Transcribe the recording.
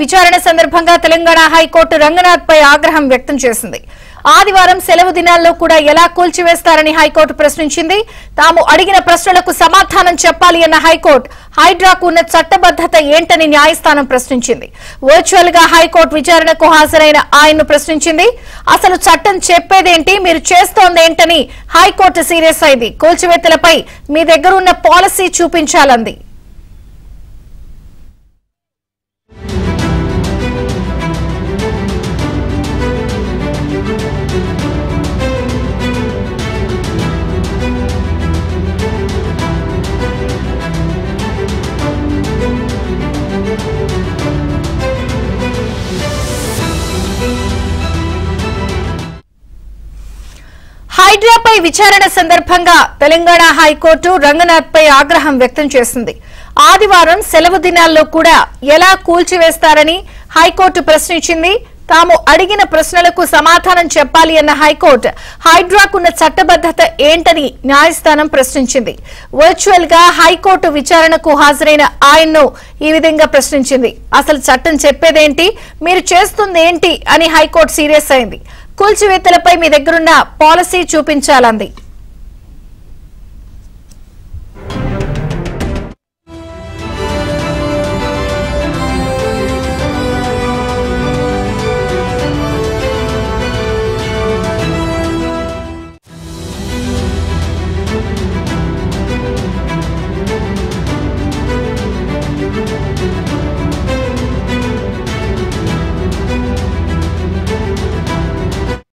విచారణ సందర్భంగా తెలంగాణ హైకోర్టు రంగనాథ్ పై ఆగ్రహం వ్యక్తం చేసింది. ఆదివారం సెలవు దినాల్లో కూడా ఎలా కూల్చివేస్తారని హైకోర్టు ప్రశ్నించింది. తాము అడిగిన ప్రశ్నలకు సమాధానం చెప్పాలి అన్న హైకోర్టు హైడ్రాకు ఉన్న చట్టబద్ధత ఏంటని న్యాయస్థానం ప్రశ్నించింది. వర్చువల్ గా హైకోర్టు విచారణకు హాజరైన ఆయన్ను ప్రశ్నించింది. అసలు చట్టం చెప్పేదేంటి, మీరు చేస్తోందేంటని హైకోర్టు సీరియస్ అయింది. కూల్చివేతలపై మీ దగ్గర ఉన్న పాలసీ చూపించాలంది. హైడ్రాపై విచారణ సందర్భంగా తెలంగాణ హైకోర్టు రంగనాథ్ పై ఆగ్రహం వ్యక్తం చేసింది. ఆదివారం సెలవు దినాల్లో కూడా ఎలా కూల్చివేస్తారని హైకోర్టు ప్రశ్నించింది. తాము అడిగిన ప్రశ్నలకు సమాధానం చెప్పాలి అన్న హైకోర్టు హైడ్రాకున్న చట్టబద్ధత ఏంటని న్యాయస్థానం ప్రశ్నించింది. వర్చువల్ గా హైకోర్టు విచారణకు హాజరైన ఆయన్ను ఈ విధంగా ప్రశ్నించింది. అసలు చట్టం చెప్పేదేంటి, మీరు చేస్తుందేంటి అని హైకోర్టు సీరియస్ అయింది. కూల్చివేతలపై మీ దగ్గరున్న పాలసీ చూపించాలంది.